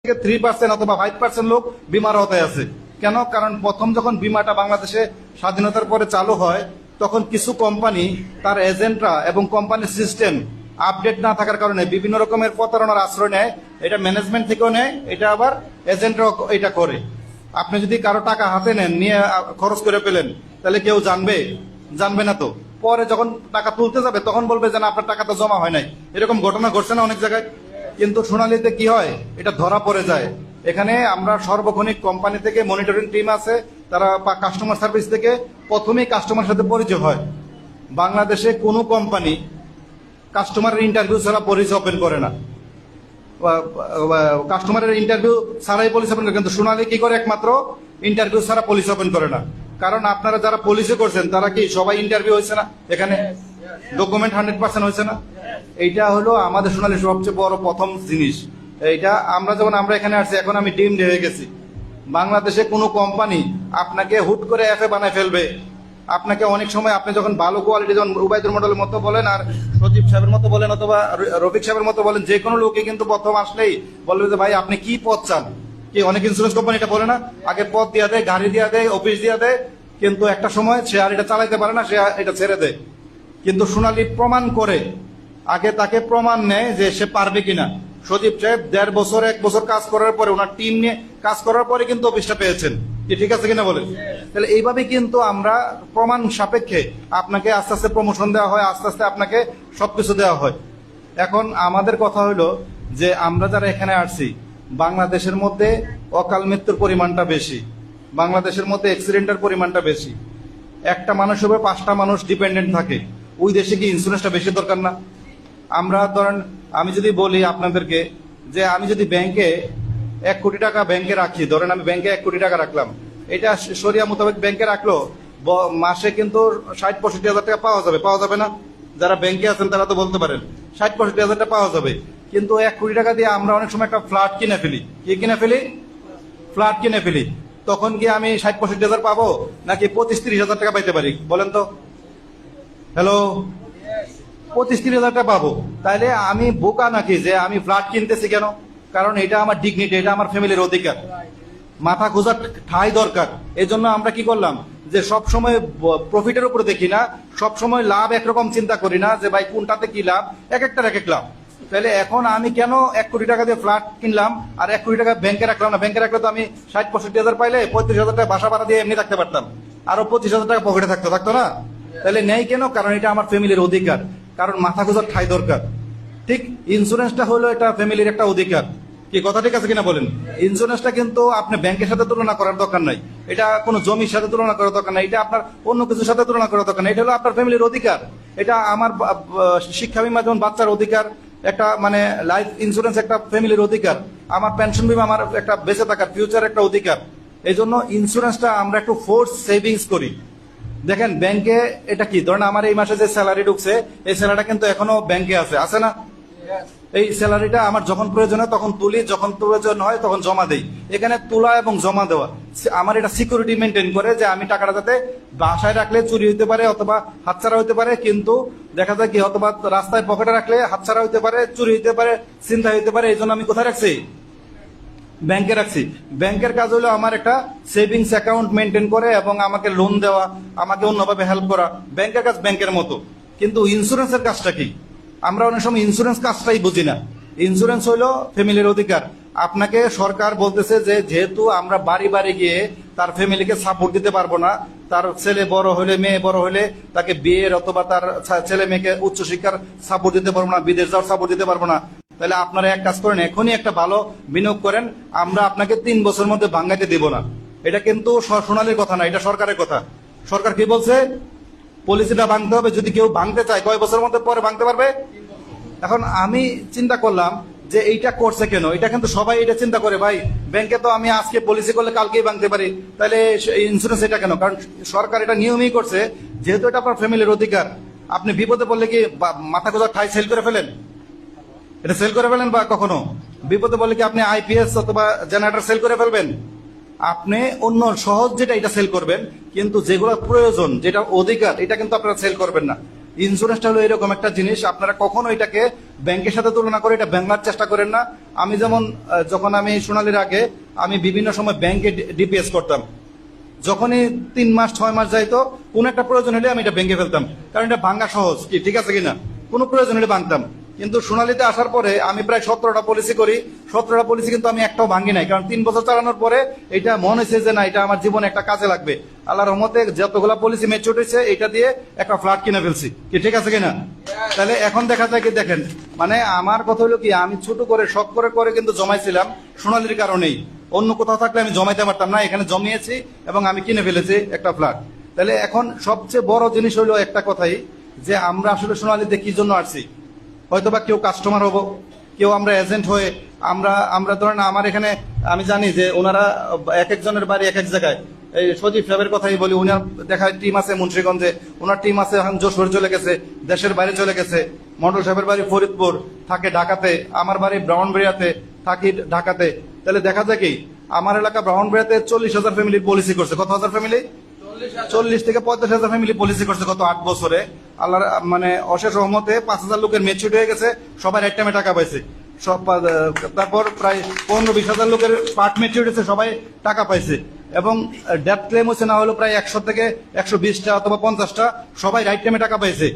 থেকে 3% অথবা 5% লোক বিমার আওতায় আছে। কেন? কারণ প্রথম যখন বিমাটা বাংলাদেশে স্বাধীনতার পরে চালু হয় তখন কিছু কোম্পানি তার এজেন্টরা এবং কোম্পানির সিস্টেম আপডেট না থাকার কারণে বিভিন্ন রকমের প্রতারণার আশ্রয় নেয়। এটা ম্যানেজমেন্ট থেকেও নেয়, এটা আবার এজেন্টরাও এটা করে। আপনি যদি কারো টাকা হাতে নেন, নিয়ে খরচ করে পেলেন, তাহলে কেউ জানবে না তো। পরে যখন টাকা তুলতে যাবে তখন বলবে যে না, আপনার টাকা তো জমা হয় নাই। এরকম ঘটনা ঘটছে না অনেক জায়গায়? কিন্তু সোনালীতে কি হয়, এটা ধরা পড়ে যায়। এখানে আমরা সর্বক্ষণিক কোম্পানি থেকে মনিটরিং টিম আছে, তারা কাস্টমার সার্ভিস থেকে প্রথমেই কাস্টমার সাথে পরিচয় হয়। বাংলাদেশে কোনো কোম্পানি কাস্টমারের ইন্টারভিউ ছাড়া পলিসি ওপেন করে না, কাস্টমারের ইন্টারভিউ ছাড়াই পলিসি ওপেন করে। কিন্তু সোনালী কি করে, একমাত্র ইন্টারভিউ ছাড়া পলিসি ওপেন করে না। কারণ আপনারা যারা পলিসি করছেন তারা কি সবাই ইন্টারভিউ হয়েছে না? এখানে ডকুমেন্ট 100% হয়েছে না? এইটা হলো আমাদের সোনালীর সবচেয়ে বড় প্রথম জিনিস। এইটা আমরা এখানে আসছি, এখন আমি ডিমড হয়ে গেছি। বাংলাদেশে কোনো কোম্পানি আপনাকে হুট করে এফএ বানায় ফেলবে। আপনাকে অনেক সময় আপনি যখন ভালো কোয়ালিটি, যেমন উবাইদুর মডেলের মতো বলেন, আর সজীব সাহেবের মতো বলেন, অথবা রফিক সাহেবের মতো বলেন, যে কোনো লোকে কিন্তু প্রথম আসলেই বলবে যে ভাই আপনি কি পদ চান। কি অনেক ইন্স্যুরেন্স কোম্পানি এটা বলে না, আগে পদ দিয়া দেয়, গাড়ি দিয়া দেয়, অফিস দিয়া দেয়, কিন্তু একটা সময় সে আর এটা চালাইতে পারে না, সে এটা ছেড়ে দেয়। কিন্তু সোনালী প্রমাণ করে, আগে তাকে প্রমাণ নেয় যে সে পারবে কিনা। সজীব সাহেব 1.5 বছর 1 বছর কাজ করার পরে, ওনার টিম নিয়ে কাজ করার পরে কিন্তু অফিসটা পেয়েছেন। কি ঠিক আছে কিনা বলেন? তাহলে এইভাবে কিন্তু আমরা প্রমাণ সাপেক্ষে আপনাকে আস্তে আস্তে প্রমোশন দেওয়া হয়, আস্তে আস্তে আপনাকে সবকিছু দেওয়া হয়। এখন আমাদের কথা হলো যে আমরা যারা এখানে আসছি, বাংলাদেশের মধ্যে অকাল মৃত্যুর পরিমাণটা বেশি, বাংলাদেশের মধ্যে অ্যাক্সিডেন্টের পরিমাণটা বেশি। একটা মানুষের উপর 5টা মানুষ ডিপেন্ডেন্ট থাকে। ওই দেশে কি ইন্স্যুরেন্সটা বেশি দরকার না? আমরা ধরেন, আমি যদি বলি আপনাদেরকে যে আমি যদি ব্যাংকে 1 কোটি টাকা ব্যাংকে রাখি, ধরেন আমি ব্যাংকে 1 কোটি টাকা রাখলাম, এটা শরিয়া মোতাবেক ব্যাংকে রাখলো মাসে কিন্তু 60-65 হাজার টাকা পাওয়া যাবে না? যারা ব্যাংকে আছেন তারা তো বলতে পারেন 60-65 হাজার টাকা পাওয়া যাবে। কিন্তু 1 কোটি টাকা দিয়ে আমরা অনেক সময় একটা ফ্ল্যাট কিনে ফেলি। কি কিনে ফেলি? ফ্ল্যাট কিনে ফেলি। তখন কি আমি 60-65 হাজার পাবো, নাকি 25-30 হাজার টাকা পাইতে পারি? বলেন তো। হ্যালো, 25-30 হাজার টাকা পাবো। তাইলে আমি বোকা নাকি যে আমি ফ্ল্যাট কিনতেছি কেন? কারণ এটা আমার ডিগনিটি, এটা আমার ফ্যামিলির অধিকার। মাথা খোঁজার ঠাঁই দরকার। এই জন্য আমরা কি করলাম, যে সব সময় প্রফিটের উপরে দেখি না, সব সময় লাভ একরকম চিন্তা করি না, যে ভাই কোনটাতে কি লাভ, এক একটার এক এক লাভ। তাহলে এখন আমি কেন 1 কোটি টাকা দিয়ে ফ্ল্যাট কিনলাম আর 1 কোটি টাকা ব্যাংকে রাখলাম না? ব্যাংকে রাখলে তো আমি 60-65 হাজার পাইলে 35 হাজার টাকা বাসা ভাড়া দিয়ে এমনি থাকতে পারতাম, আরো 25 হাজার টাকা পকেটে থাকতো না? তাহলে নেই কেন? কারণ এটা আমার ফ্যামিলির অধিকার, কারণ মাথা খোঁজার ঠাঁই দরকার। ঠিক ইন্স্যুরেন্সটা হলো এটা ফ্যামিলির একটা অধিকার। কি কথা ঠিক আছে কিনা বলেন? ইন্স্যুরেন্সটা কিন্তু আপনি ব্যাংকের সাথে তুলনা করার দরকার নাই, এটা কোনো জমির সাথে তুলনা করার দরকার নাই, এটা আপনার অন্য কিছুর সাথে তুলনা করার দরকার নাই। এটা হলো আপনার ফ্যামিলির অধিকার। এটা আমার শিক্ষা বীমা যেমন বাচ্চার অধিকার, একটা মানে লাইফ ইন্স্যুরেন্স একটা ফ্যামিলির অধিকার, আমার পেনশন বীমা আমার একটা বেঁচে থাকার ফিউচার একটা অধিকার। এই জন্য ইন্স্যুরেন্সটা আমরা একটু ফোর্স সেভিংস করি। দেখেন ব্যাংকে এটা কি, ধরেন আমার এই মাসে যে স্যালারি ঢুকছে, এই স্যালারিটা কিন্তু এখনো ব্যাংকে আছে না? এই স্যালারিটা আমার যখন প্রয়োজন হয় তখন তুলি, যখন প্রয়োজন হয় তখন জমা দেই। এখানে তোলা এবং জমা দেওয়া আমার এটা সিকিউরিটি মেনটেন করে, যে আমি টাকাটা যাতে বাসায় রাখলে চুরি হইতে পারে অথবা হাতছাড়া হইতে পারে, কিন্তু দেখা যায় কি অথবা রাস্তায় পকেটে রাখলে হাতছাড়া হইতে পারে, চুরি হইতে পারে, চিন্তা হইতে পারে। এই জন্য আমি কোথায় রাখছি? ব্যাংকে রাখছি। ব্যাংকের কাজ হলো আমার একটা সেভিংস অ্যাকাউন্ট মেনটেন করে এবং আমাকে লোন দেওয়া, আমাকে অন্যভাবে হেল্প করা। ব্যাংকের কাজ ব্যাংকের মতো। কিন্তু ইন্স্যুরেন্সের কাজটা কি? আমরা অনেক সময় ইন্স্যুরেন্স কাজটাই বুঝি না। ইন্স্যুরেন্স হলো ফ্যামিলির অধিকার। আপনাকে সরকার বলতেছে যে যেহেতু আমরা বাড়ি বাড়ি গিয়ে তার ফ্যামিলিকে সাপোর্ট দিতে পারবো না, তার ছেলে বড় হলে, মেয়ে বড় হলে তাকে বিয়ের অথবা তার ছেলে মেয়েকে উচ্চশিক্ষার সাপোর্ট দিতে পারবো না, বিদেশ যাওয়ার সাপোর্ট দিতে পারবো না, তাহলে আপনারা এক কাজ করেন, এখনই একটা ভালো বিনিয়োগ করেন, আমরা আপনাকে 3 বছরের মধ্যে ভাঙাইতে দিব না। এটা কিন্তু সোনালীর কথা না, এটা সরকারের কথা। সরকার কি বলছে? পলিসিটা ভাঙতে হবে। যদি কেউ ভাঙতে চায় কয় বছরের মধ্যে পরে ভাঙতে পারবে? এখন আমি চিন্তা করলাম যে এইটা করছে কেন, এটা কিন্তু সবাই এটা চিন্তা করে, ভাই ব্যাংকে তো আমি আজকে পলিসি করলে কালকেই ভাঙতে পারি, তাহলে ইন্স্যুরেন্স এটা কেন? কারণ সরকার এটা নিয়মই করছে, যেহেতু এটা আপনার ফ্যামিলির অধিকার। আপনি বিপদে পড়লে কি মাথা গোজা ঠাই সেল করে ফেলেন? এটা সেল করে ফেলেন? বা কখনো বিপদে পড়লে কি আপনি আইপিএস অথবা জেনারেটর সেল করে ফেলবেন? আপনি অন্য সহজ যেটা এটা সেল করবেন, কিন্তু যেগুলো প্রয়োজন, যেটা অধিকার, এটা কিন্তু আপনারা সেল করবেন না। ইন্স্যুরেন্সটা হলো এরকম একটা জিনিস, আপনারা কখনো এটাকে ব্যাংকের সাথে তুলনা করে এটা ভাঙার চেষ্টা করেন না। আমি যেমন যখন আমি সোনালীর আগে আমি বিভিন্ন সময় ব্যাংকে ডিপিএস করতাম, যখনই 3 মাস 6 মাস যাইতো কোন একটা প্রয়োজন হলে আমি এটা ব্যাংকে ফেলতাম, কারণ এটা ভাঙা সহজ, কি ঠিক আছে কিনা, কোনো প্রয়োজন হলে ভাঙতাম। কিন্তু সোনালীতে আসার পরে আমি প্রায় 17টা পলিসি করি, 17টা পলিসি কিন্তু আমি একটাও ভাঙি নাই, কারণ 3 বছর চালানোর পরে এটা মনে হয়েছে যে না এটা আমার জীবনে একটা কাজে লাগবে। আল্লাহর রহমতে যতগুলা পলিসি ম্যাচিউর হয়েছে এটা দিয়ে একটা ফ্ল্যাট কিনে ফেলছি, কি ঠিক আছে কিনা। তাহলে এখন দেখা যায় কি দেখেন, মানে আমার কথা হলো কি আমি ছোট করে শখ করে করে কিন্তু জমাইছিলাম সোনালীর কারণেই, অন্য কোথাও থাকলে আমি জমাইতে পারতাম না, এখানে জমিয়েছি এবং আমি কিনে ফেলেছি একটা ফ্ল্যাট। তাহলে এখন সবচেয়ে বড় জিনিস হলো একটা কথাই, যে আমরা আসলে সোনালীতে কি জন্য আসছি, হয়তোবা কেউ কাস্টমার হব, কেউ আমরা এজেন্ট হয়ে আমরা ধরেন আমার এখানে আমি জানি যে ওনারা এক একজনের বাড়ি এক এক জায়গায়। এই সজীব সাহেবের কথাই বলি, উনার দেখায় টিম আছে মুন্সিগঞ্জে, ওনার টিম আছে এখন যশোর চলে গেছে, দেশের বাইরে চলে গেছে। মন্ডল সাহেবের বাড়ি ফরিদপুর, থাকে ঢাকাতে, আমার বাড়ি ব্রাহ্মণবাড়িয়াতে, থাকি ঢাকাতে। তাহলে দেখা যায় কি আমার এলাকা ব্রাহ্মণবাড়িয়াতে 40,000 ফ্যামিলি পলিসি করছে। কত হাজার ফ্যামিলি? 40 থেকে 45,000 ফ্যামিলি পলিসি করছে গত 8 বছরে। আল্লাহর মানে অশেষ রহমতে 5,000 লোকের ম্যাচিউরিটি হয়ে গেছে, সবাই এক টাইমে টাকা পাইছে সব। তারপর প্রায় 15-20,000 লোকের পার্ট ম্যাচিউরিটি হয়েছে, সবাই টাকা পাইছে। এবং ডেথ ক্লেম হচ্ছে না হলো প্রায় 100 থেকে 120টা অথবা 50টা, সবাই রাইট টাইমে টাকা পাইছে।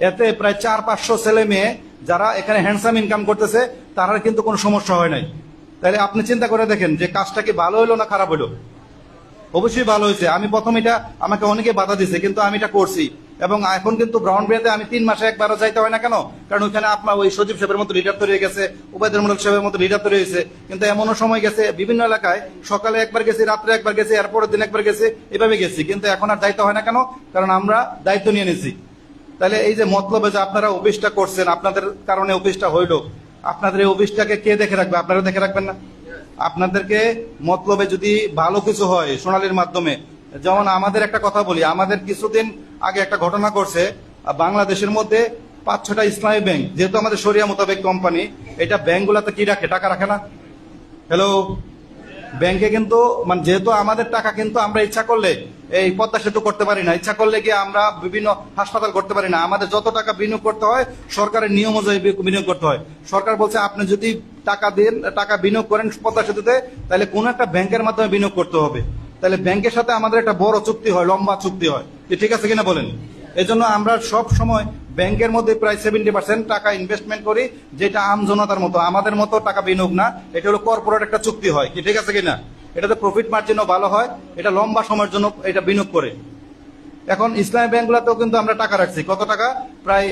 এতে প্রায় 400-500 ছেলে মেয়ে যারা এখানে হ্যান্ডসাম ইনকাম করতেছে, তারা কিন্তু কোনো সমস্যা হয় নাই। তাহলে আপনি চিন্তা করে দেখেন যে কাজটা কি ভালো হলো না খারাপ হলো? অবশ্যই ভালো হয়েছে। আমি প্রথম এটা আমাকে অনেকে বাধা দিছে, কিন্তু আমি এটা করছি। এবং এখন কিন্তু ব্রাহ্মণবাড়িয়াতে আমি 3 মাসে একবারও যাইতে হয় না। কেন? কারণ ওইখানে আপনার ওই সজীব সাহেবের মতো লিডার তৈরি হয়ে গেছে, উবাইদুল মল্লিক সাহেবের মতো লিডার তৈরি হয়েছে। কিন্তু এমনও সময় গেছে বিভিন্ন এলাকায় সকালে একবার গেছি, রাত্রে একবার গেছি, এরপরের দিন একবার গেছি, এভাবে গেছি, কিন্তু এখন আর যাইতে হয় না। কেন? কারণ আমরা দায়িত্ব নিয়ে নিয়েছি। তাহলে এই যে মতলবে যে আপনারা অফিসটা করছেন, আপনাদের কারণে অফিসটা হইল, আপনাদের এই অফিসটাকে কে দেখে রাখবে? আপনারা দেখে রাখবেন না? আপনাদেরকে মতলবে যদি ভালো কিছু হয় সোনালীর মাধ্যমে, যেমন আমাদের একটা কথা বলি, আমাদের কিছুদিন আগে একটা ঘটনা করছে বাংলাদেশের মধ্যে 5-6টা ইসলামী ব্যাংক, যেহেতু আমাদের শরিয়া মোতাবেক কোম্পানি, এটা ব্যাংকগুলোতে কি রাখে? টাকা রাখে না? হ্যালো, ব্যাংকে কিন্তু মানে যেহেতু আমাদের টাকা, কিন্তু আমরা ইচ্ছা করলে এই পদ্মা সেতু করতে পারি না, ইচ্ছা করলে গিয়ে আমরা বিভিন্ন হাসপাতাল করতে পারি না। আমাদের যত টাকা বিনিয়োগ করতে হয় সরকারের নিয়ম অনুযায়ী বিনিয়োগ করতে হয়। সরকার বলছে আপনি যদি টাকা দেন, টাকা বিনিয়োগ করেন পদ্মা সেতুতে, তাহলে কোনো একটা ব্যাংকের মাধ্যমে বিনিয়োগ করতে হবে। তাহলে ব্যাংকের সাথে আমাদের একটা বড় চুক্তি হয়, লম্বা চুক্তি হয়, ঠিক আছে কিনা বলেন? এজন্য আমরা সব সময় ব্যাংকের মধ্যে প্রায় 70% টাকা ইনভেস্টমেন্ট করি, যেটা আম জনতার মতো, আমাদের মতো টাকা বিনিয়োগ না। এটা হলো কর্পোরেট একটা চুক্তি হয়, কি ঠিক আছে কিনা? এটাতে প্রফিট মার্জিনও ভালো হয়, এটা লম্বা সময়ের জন্য এটা বিনিয়োগ করে। এখন ইসলামী ব্যাংকগুলোতেও কিন্তু আমরা টাকা রাখছি। কত টাকা? প্রায়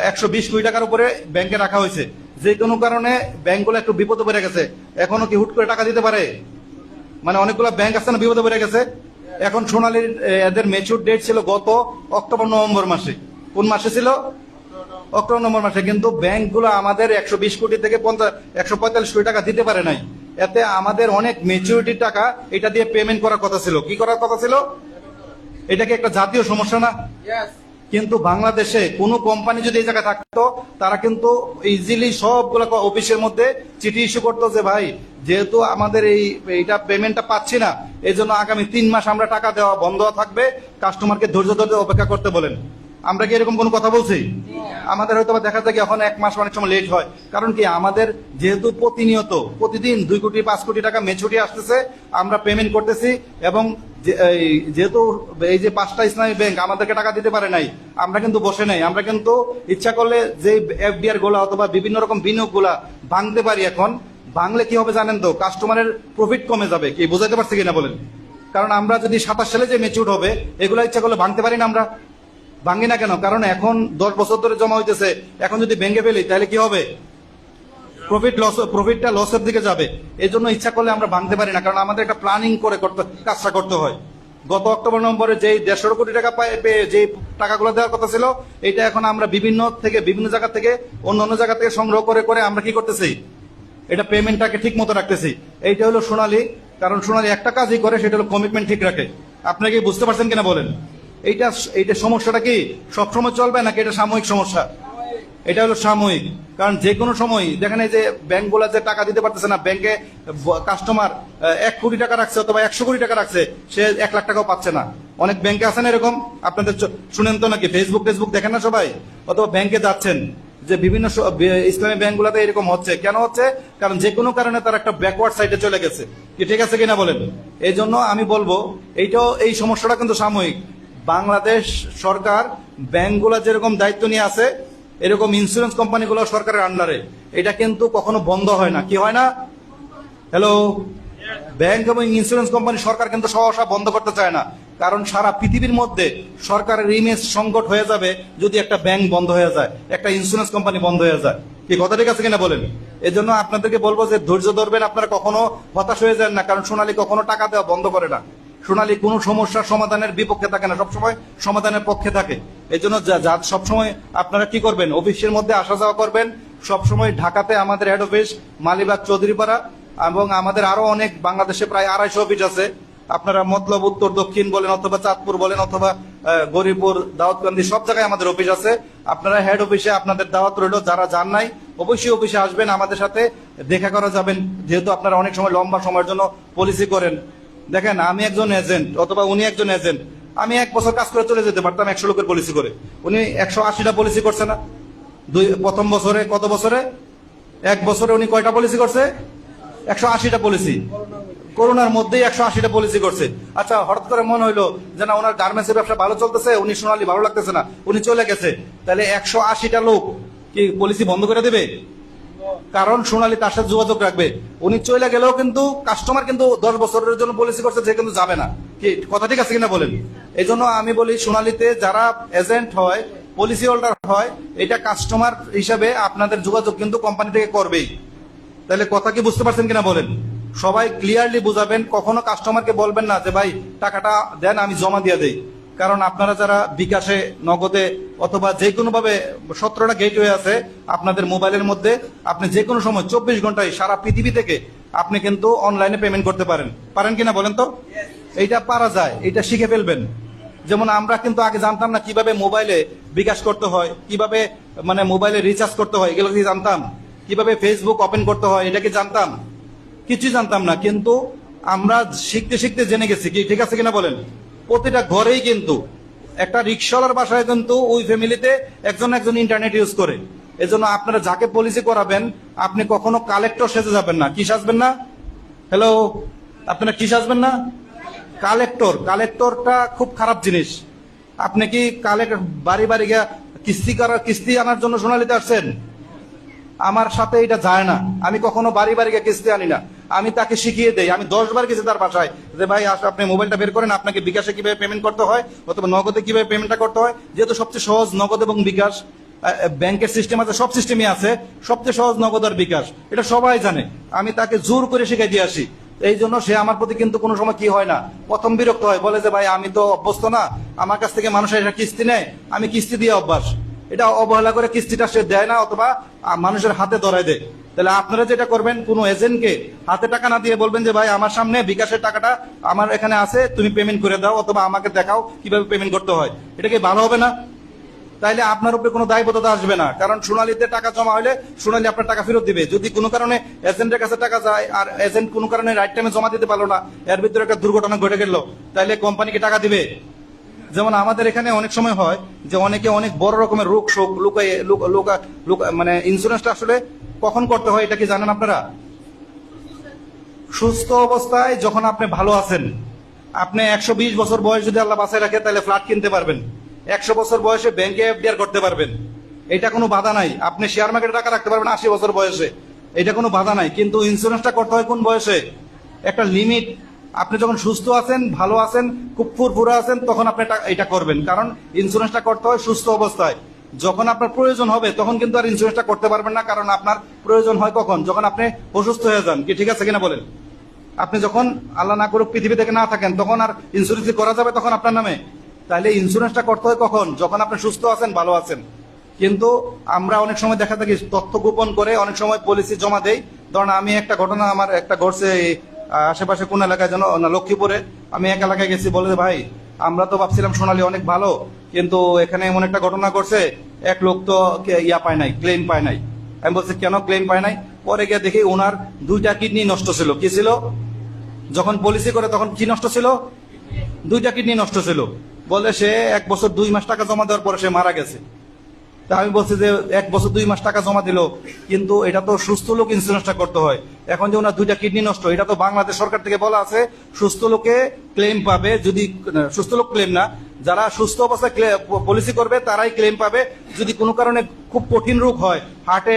120 কোটি টাকার উপরে ব্যাংকে রাখা হয়েছে। যে কোনো কারণে ব্যাংকগুলো একটু বিপদে পড়ে গেছে, এখনো কি হুট করে টাকা দিতে পারে? মানে অনেকগুলো ব্যাংক আছে না বিপদে পড়ে গেছে। এখন সোনালীর এদের ম্যাচিউর ডেট ছিল গত অক্টোবর-নভেম্বর মাসে। কোন মাসে ছিল? অক্টোবর-নভেম্বর মাসে। কিন্তু ব্যাংকগুলো আমাদের 120 কোটি থেকে 145 কোটি টাকা দিতে পারে নাই। এতে আমাদের অনেক ম্যাচিউরিটির টাকা এটা দিয়ে পেমেন্ট করার কথা ছিল। কি করার কথা ছিল? এটা কি একটা জাতীয় সমস্যা না? কিন্তু বাংলাদেশে কোনো কোম্পানি যদি এই জায়গায় থাকতো, তারা কিন্তু ইজিলি সবগুলো অফিসের মধ্যে চিঠি ইস্যু করতো যে ভাই, যেহেতু আমাদের এইটা পেমেন্টটা পাচ্ছি না, এই জন্য আগামী 3 মাস আমরা টাকা দেওয়া বন্ধ থাকবে, কাস্টমারকে ধৈর্য ধরে অপেক্ষা করতে বলেন। আমরা কি এরকম কোনো কথা বলছি? আমাদের হয়তো দেখা যায় কি এখন 1 মাস অনেক সময় লেট হয়। কারণ কি আমাদের যেহেতু প্রতিনিয়ত প্রতিদিন 2 কোটি 5 কোটি টাকা ম্যাচুরিটি আসতেছে, আমরা পেমেন্ট করতেছি। এবং যেহেতু এই যে 5টা ইসলামী ব্যাংক আমাদেরকে টাকা দিতে পারে নাই, আমরা কিন্তু বসে নাই। আমরা কিন্তু ইচ্ছা করলে যে এফডিআর গুলা অথবা বিভিন্ন রকম বিনিয়োগ গুলা ভাঙতে পারি। এখন ভাঙলে কি হবে জানেন তো? কাস্টমারের প্রফিট কমে যাবে। কি বুঝাইতে পারছি কিনা বলেন? কারণ আমরা যদি 27 সালে যে ম্যাচিউর হবে, এগুলো ইচ্ছা করলে ভাঙতে পারি না। আমরা ভাঙি না কেন? কারণ এখন 10 বছর ধরে জমা হইতেছে, এখন যদি ভেঙে ফেলি তাহলে কি হবে? প্রফিটটা লসের দিকে যাবে। এই জন্য ইচ্ছা করলে আমরা ভাঙতে পারি না, কারণ আমাদের একটা প্ল্যানিং করে কাজটা করতে হয়। গত অক্টোবর-নভেম্বরে যেই 150 কোটি টাকা পেয়ে যে টাকাগুলো দেওয়ার কথা ছিল, এটা এখন আমরা বিভিন্ন জায়গা থেকে অন্য জায়গা থেকে সংগ্রহ করে করে আমরা কি করতেছি? এটা পেমেন্টটাকে ঠিক মতো রাখতেছি। এইটা হলো সোনালী। কারণ সোনালী একটা কাজই করে, সেটা হলো কমিটমেন্ট ঠিক রাখে। আপনাকে বুঝতে পারছেন কিনা বলেন? এইটা সমস্যাটা কি সবসময় চলবে নাকি এটা সাময়িক সমস্যা? এটা হলো সাময়িক। কারণ যে কোনো সময় দেখেন এই যে ব্যাংকগুলো যে টাকা দিতে পারতেছে না, ব্যাংকে কাস্টমার 1 কোটি টাকা রাখছে অথবা 100 কোটি টাকা রাখছে, সে 1 লাখ টাকাও পাচ্ছে না। অনেক ব্যাংকে আছেন এরকম, আপনাদের শুনেন তো নাকি, ফেসবুক দেখেন না সবাই, অথবা ব্যাংকে যাচ্ছেন যে বিভিন্ন ইসলামী ব্যাংকগুলোতে এরকম হচ্ছে। কেন হচ্ছে? কারণ যে কোনো কারণে তারা একটা ব্যাকওয়ার্ড সাইডে চলে গেছে। কি ঠিক আছে কিনা বলেন? এই জন্য আমি বলবো এই সমস্যাটা কিন্তু সাময়িক। বাংলাদেশ সরকার ব্যাংকগুলো যেরকম দায়িত্ব নিয়ে আছে, এরকম ইন্স্যুরেন্স কোম্পানিগুলো সরকারের আন্ডারে, এটা কিন্তু কখনো বন্ধ হয় না। কি হয় না? হ্যালো, ব্যাংক এবং ইন্স্যুরেন্স কোম্পানি সরকার কিন্তু সহসা বন্ধ করতে চায় না। কারণ সারা পৃথিবীর মধ্যে সরকারের ইমেজ সংকট হয়ে যাবে যদি একটা ব্যাংক বন্ধ হয়ে যায়, একটা ইন্স্যুরেন্স কোম্পানি বন্ধ হয়ে যায়। কি কথা ঠিক আছে কিনা বলেন? এই জন্য আপনাদেরকে বলবো যে ধৈর্য ধরবেন, আপনারা কখনো হতাশ হয়ে যান না। কারণ সোনালী কখনো টাকা দেওয়া বন্ধ করে না। সোনালী কোনো সমস্যার সমাধানের বিপক্ষে থাকে না, সবসময় সমাধানের পক্ষে থাকে। এই জন্য সবসময় আপনারা কি করবেন, অফিসের মধ্যে আসা যাওয়া করবেন। সবসময় ঢাকাতে আমাদের হেড অফিস মালিবাগ চৌধুরীপাড়া, এবং আমাদের আরো অনেক বাংলাদেশে প্রায় 250 অফিস আছে। আপনারা মতলব উত্তর দক্ষিণ বলেন অথবা চাঁদপুর বলেন অথবা গরিপুর, দাউদকান্দি, সব জায়গায় আমাদের অফিস আছে। আপনারা হেড অফিসে আপনাদের দাওয়াত রইল। যারা যান নাই অবশ্যই অফিসে আসবেন, আমাদের সাথে দেখা করা যাবেন। যেহেতু আপনারা অনেক সময় লম্বা সময়ের জন্য পলিসি করেন। দেখেন, আমি একজন এজেন্ট অথবা উনি একজন এজেন্ট, আমি 1 বছর কাজ করে চলে যেতে পারতাম 100 লোকের পলিসি করে। উনি 180টা পলিসি করছে না? প্রথম বছরে, কত বছরে, 1 বছরে উনি কয়টা পলিসি করছে? 180টা পলিসি। করোনার মধ্যেই 180টা পলিসি করছে। আচ্ছা, হঠাৎ করে মনে হইলো যে না, ওনার গার্মেন্টসের ব্যবসা ভালো চলতেছে, উনি সোনালী ভালো লাগতেছে না, উনি চলে গেছে। তাহলে 180টা লোক কি পলিসি বন্ধ করে দেবে? কারণ সোনালী তার সাথে যোগাযোগ রাখবে। উনি চলে গেলেও কিন্তু কাস্টমার কিন্তু 10 বছরের জন্য পলিসি করছে, যে কিন্তু যাবে না। কি কথা ঠিক আছে কিনা বলেন? এই জন্য আমি বলি, সোনালীতে যারা এজেন্ট হয়, পলিসি হোল্ডার হয়, এটা কাস্টমার হিসাবে আপনাদের যোগাযোগ কিন্তু কোম্পানি থেকে করবেই। তাহলে কথা কি বুঝতে পারছেন কিনা বলেন? সবাই ক্লিয়ারলি বুঝাবেন। কখনো কাস্টমারকে বলবেন না যে ভাই টাকাটা দেন, আমি জমা দিয়ে দেই। কারণ আপনারা যারা বিকাশে, নগদে অথবা যে কোনো ভাবে 17টা গেটওয়ে আছে আপনাদের মোবাইলের মধ্যে, আপনি যে কোনো সময় 24 ঘন্টায় সারা পৃথিবী থেকে আপনি কিন্তু অনলাইনে পেমেন্ট করতে পারেন কিনা বলেন তো? এইটা পারা যায়, এটা শিখে ফেলবেন। যেমন আমরা কিন্তু আগে জানতাম না কিভাবে মোবাইলে বিকাশ করতে হয়, কিভাবে মানে মোবাইলে রিচার্জ করতে হয়, এগুলো কি জানতাম? কিভাবে ফেসবুক ওপেন করতে হয়, এটা কি জানতাম? কিছুই জানতাম না। কিন্তু আমরা শিখতে শিখতে জেনে গেছি। কি ঠিক আছে কিনা বলেন? প্রতিটা ঘরেই কিন্তু একটা রিক্সাওয়ালার বাসায় কিন্তু ওই ফ্যামিলিতে একজন ইন্টারনেট ইউজ করে। এজন্য আপনারা যাকে পলিসি করাবেন, আপনি কখনো কালেক্টর সেজে যাবেন না। কি সাজবেন না? হ্যালো, আপনারা কি সাজবেন না? কালেক্টরটা খুব খারাপ জিনিস। আপনি কি বাড়ি বাড়ি গিয়া কিস্তি আনার জন্য সোনালীতে আসছেন? আমার সাথে এটা যায় না। আমি কখনো বাড়ি বাড়ি গিয়ে কিস্তি আনি না। আমি তাকে শিখিয়ে দেই। আমি 10 বার গেছি তার বাসায় যে ভাই আপনি মোবাইলটা বের করেন, আপনাকে বিকাশে কিভাবে পেমেন্ট করতে হয় অথবা নগদে কিভাবে পেমেন্টটা করতে হয়। যেহেতু সবচেয়ে সহজ নগদ এবং বিকাশ, ব্যাংকের সিস্টেম আছে, সব সিস্টেমই আছে, সবচেয়ে সহজ নগদ আর বিকাশ, এটা সবাই জানে। আমি তাকে জোর করে শিখাই দিয়ে আসি। এই জন্য সে আমার প্রতি কিন্তু কোনো সময় কি হয় না, প্রথম বিরক্ত হয়, বলে যে ভাই আমি তো অভ্যস্ত না, আমার কাছ থেকে মানুষ এসে কিস্তি নেয়, আমি কিস্তি দিয়ে অভ্যাস। এটা অবহেলা করে কিস্তিটা সে দেয় না অথবা মানুষের হাতে ধরায় দেয়। তাহলে আপনারা যেটা করবেন, কোনো এজেন্টকে হাতে টাকা না দিয়ে বলবেন যে ভাই আমার সামনে বিকাশের টাকাটা আমার এখানে আছে, তুমি পেমেন্ট করে দাও অথবা আমাকে দেখাও কিভাবে পেমেন্ট করতে হয়। এটা কি ভালো হবে না? তাইলে আপনার উপরে কোনো দায়বদ্ধতা আসবে না। কারণ সোনালীতে টাকা জমা হলে সোনালী আপনার টাকা ফেরত দিবে। যদি কোনো কারণে এজেন্টের কাছে টাকা যায় আর এজেন্ট কোনো কারণে রাইট টাইমে জমা দিতে পারলো না, এর ভিতরে একটা দুর্ঘটনা ঘটে গেল, তাইলে কোম্পানিকে টাকা দিবে? যেমন আমাদের এখানে অনেক সময় হয় যে অনেকে অনেক বড় রকমের রোগ শোক মানে ইন্স্যুরেন্সটা আসলে কখন করতে হয় এটা কি জানেন আপনারা? সুস্থ অবস্থায় যখন আপনি ভালো আছেন। আপনি 120 বছর বয়স যদি আল্লাহ বাঁচায় রাখে তাহলে ফ্ল্যাট কিনতে পারবেন। 100 বছর বয়সে ব্যাংকে এফডিআর করতে পারবেন। এটা কোনো বাধা নাই। আপনি শেয়ার মার্কেটে টাকা রাখতে পারবেন 80 বছর বয়সে, এটা কোনো বাধা নাই। কিন্তু ইন্স্যুরেন্সটা করতে হয় কোন বয়সে? একটা লিমিট। আপনি যখন সুস্থ আছেন, ভালো আছেন, খুব ফুরফুরা আছেন, তখন আপনি এটা করবেন। কারণ ইন্স্যুরেন্সটা করতে হয় সুস্থ অবস্থায়। যখন আপনার প্রয়োজন হবে তখন কিন্তু আর ইন্স্যুরেন্সটা করতে পারবেন না। কারণ আপনার প্রয়োজন হয় কখন? যখন আপনি অসুস্থ হয়ে যান। কি ঠিক আছে কিনা বলেন? আপনি যখন আল্লাহ না করুক পৃথিবী থেকে না থাকেন, তখন আর ইন্স্যুরেন্স করা যাবে তখন আপনার নামে? তাহলে ইন্স্যুরেন্সটা করতে হয় কখন? যখন আপনি সুস্থ আছেন, ভালো আছেন। কিন্তু আমরা অনেক সময় দেখা থাকি তথ্য গোপন করে অনেক সময় পলিসি জমা দেই। ধরুন আমি একটা ঘটনা আমার একটা ঘটছে আশেপাশে কোন এলাকায় যেন না, লক্ষ্মীপুরে। আমি এক এলাকায় গেছি, বলে ভাই আমরা তো ভাবছিলাম সোনালী অনেক ভালো, কিন্তু এখানে এমন একটা ঘটনা করছে এক লোক তো ইয়া পায় নাই, ক্লেম পায় নাই। আমি বলছি কেন ক্লেম পায় নাই? পরে গিয়ে দেখি ওনার 2টা কিডনি নষ্ট ছিল। কি ছিল? যখন পলিসি করে তখন কি নষ্ট ছিল? 2টা কিডনি নষ্ট ছিল। বলে সে 1 বছর 2 মাস টাকা জমা দেওয়ার পরে সে মারা গেছে। তা আমি বলছি যে 1 বছর 2 মাস টাকা জমা দিল, কিন্তু এটা তো সুস্থ লোক ইন্স্যুরেন্সটা করতে হয়। এখন যে ওনার 2টা কিডনি নষ্ট, এটা তো বাংলাদেশ সরকার থেকে বলা আছে সুস্থ লোকে ক্লেম পাবে। যদি সুস্থ লোক ক্লেম না, যারা সুস্থ অবস্থায় পলিসি করবে তারাই ক্লেম পাবে। যদি কোনো কারণে খুব কঠিন রোগ হয়, হার্টে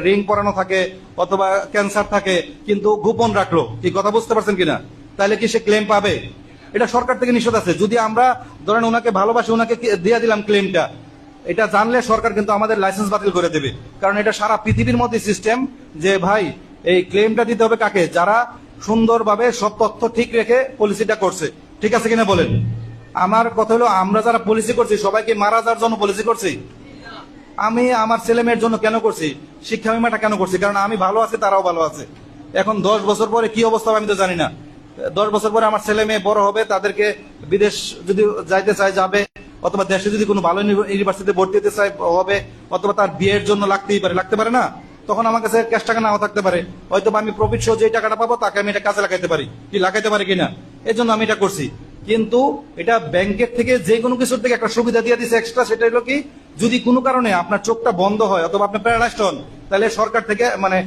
রিং পরানো থাকে অথবা ক্যান্সার থাকে, কিন্তু গোপন রাখলো, কি কথা বুঝতে পারছেন কিনা, তাহলে কি সে ক্লেম পাবে? এটা সরকার থেকে নিষেধ আছে। যদি আমরা ধরেন ওনাকে ভালোবাসি, ওনাকে দিয়ে দিলাম ক্লেমটা, এটা জানলে সরকার কিন্তু আমাদের লাইসেন্স বাতিল করে দেবে। কারণ এটা সারা পৃথিবীর মধ্যে সিস্টেম যে ভাই এই ক্লেমটা দিতে হবে কাকে? যারা সুন্দরভাবে সব তথ্য ঠিক রেখে পলিসিটা করছে। ঠিক আছে কিনা বলেন? আমার কথা হলো, আমরা যারা পলিসি করছি সবাইকে মারা যাওয়ার জন্য পলিসি করছি? আমি আমার ছেলে মেয়ের জন্য কেন করছি? শিক্ষা বিমাটা কেন করছি? কারণ আমি ভালো আছি, তারাও ভালো আছে। এখন 10 বছর পরে কি অবস্থা হবে আমি তো জানি না। 10 বছর পরে আমার ছেলে মেয়ে বড় হবে, তাদেরকে বিদেশ যদি যাইতে চায় যাবে, অথবা দেশে যদি কোনো ভালো ইউনিভার্সিটিতে ভর্তি হতে চায় হবে, অথবা তার বিয়ের জন্য লাগতে পারে না? তখন আমার কাছে ক্যাশ টাকা নাও থাকতে পারে, হয়তো আমি প্রফিট সহ যে টাকাটা পাবো তাকে আমি এটা কাজে লাগাইতে পারি, কি লাগাইতে পারি কিনা, এই জন্য আমি এটা করছি। কিন্তু এটা ব্যাংকের থেকে যে কোনো কিছুর থেকে একটা সুবিধা দিয়ে দিচ্ছে এক্সট্রা, সেটা হলো কি, যদি কোনো কারণে আপনার চোখটা বন্ধ হয় অথবা আপনি প্যারালাইজড হন, তাহলে সরকার থেকে মানে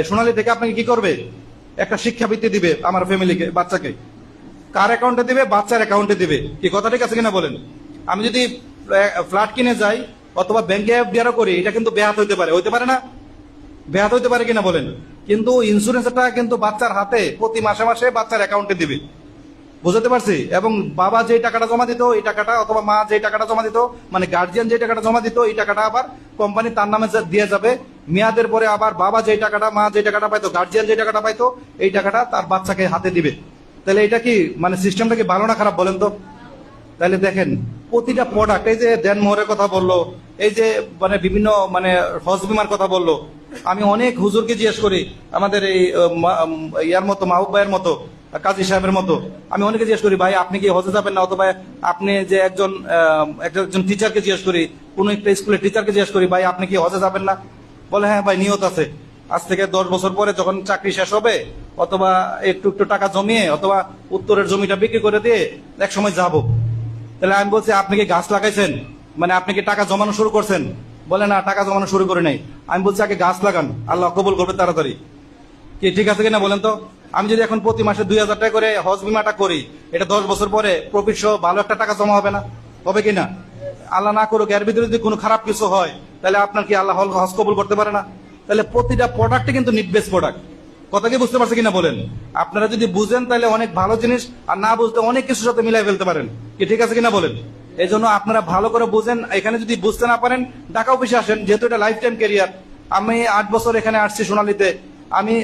সোনালী থেকে আপনাকে কি করবে? একটা শিক্ষাবৃত্তি দিবে আমার ফ্যামিলিকে, বাচ্চাকে। কার অ্যাকাউন্টে দিবে? বাচ্চার অ্যাকাউন্টে দিবে। কি কথা ঠিক আছে কিনা বলেন? আমি যদি ফ্ল্যাট কিনে যাই অথবা ব্যাংকে এফডিআরও করি, এটা কিন্তু বেহাত হইতে পারে না? বেহাত হইতে পারে কিনা বলেন? কিন্তু ইন্স্যুরেন্সটা কিন্তু বাচ্চার হাতে প্রতি মাসে মাসে বাচ্চার অ্যাকাউন্টে দিবে। বুঝতে পারছি? এবং বাবা যে টাকাটা জমা দিত এই টাকাটা, অথবা মা যে টাকাটা জমা দিত, মানে গার্জিয়ান যে টাকাটা জমা দিত, এই টাকাটা আবার কোম্পানি তার নামে দিয়ে যাবে। মেয়াদের পরে আবার বাবা যে টাকাটা, মা যে টাকাটা পাইতো, গার্জিয়ান যে টাকাটা পাইতো, এই টাকাটা তার বাচ্চাকে হাতে দিবে। তাহলে এটা কি মানে সিস্টেমটা কি ভালো না খারাপ বলেন তো? তাহলে দেখেন প্রতিটা প্রোডাক্ট, এই যে দেনমোহরের কথা বললো, এই যে মানে বিভিন্ন মানে হজ বিমার কথা বললো, আমি অনেক হুজুরকে জিজ্ঞেস করি, আমাদের এই ইয়ার মতো মাহবুব ভাইয়ের মতো, কাজী সাহেবের মতো, আমি অনেকে জিজ্ঞেস করি ভাই আপনি কি হজে যাবেন না, অথবা আপনি যে একজন টিচারকে জিজ্ঞেস করি, কোন একটা স্কুলের টিচারকে জিজ্ঞেস করি ভাই আপনি কি হজে যাবেন না? বলে হ্যাঁ ভাই নিয়ত আছে, আজ থেকে 10 বছর পরে যখন চাকরি শেষ হবে, অথবা একটু একটু টাকা জমিয়ে, অথবা উত্তরের জমিটা বিক্রি করে দিয়ে এক সময় যাব। তাহলে আমি বলছি আপনি কি গাছ লাগাইছেন? মানে আপনি কি টাকা জমানো শুরু করছেন? বলে না, টাকা জমানো শুরু করে নাই। আমি বলছি আগে গাছ লাগান, আল্লাহ কবুল করবে তাড়াতাড়ি। কি ঠিক আছে কিনা বলেন তো? আমি যদি এখন প্রতি মাসে 2000 টাকা করে হজ বিমাটা করি, এটা 10 বছর পরে প্রফিট সহ ভালো একটা টাকা জমা হবে না? হবে কিনা? আল্লাহ না করুক, এর ভিতরে যদি কোনো খারাপ কিছু হয়, তাহলে আপনার কি আল্লাহ হজ কবুল করতে পারে না? তাহলে প্রতিটা প্রোডাক্টে কিন্তু নির্বেশ প্রোডাক্ট। কথা কি বুঝতে পারছে কিনা বলেন? আপনারা যদি বুঝেন তাহলে অনেক ভালো জিনিস, আর না বুঝতে অনেক কিছুর সাথে মিলাই ফেলতে পারেন। কি ঠিক আছে কিনা বলেন? এই জন্য আপনারা ভালো করে বুঝেন। এখানে যদি বুঝতে না পারেন ঢাকা অফিসে আসেন, যেহেতু এটা লাইফ টাইম ক্যারিয়ার। আমি 8 বছর এখানে আসছি সোনালীতে। আমি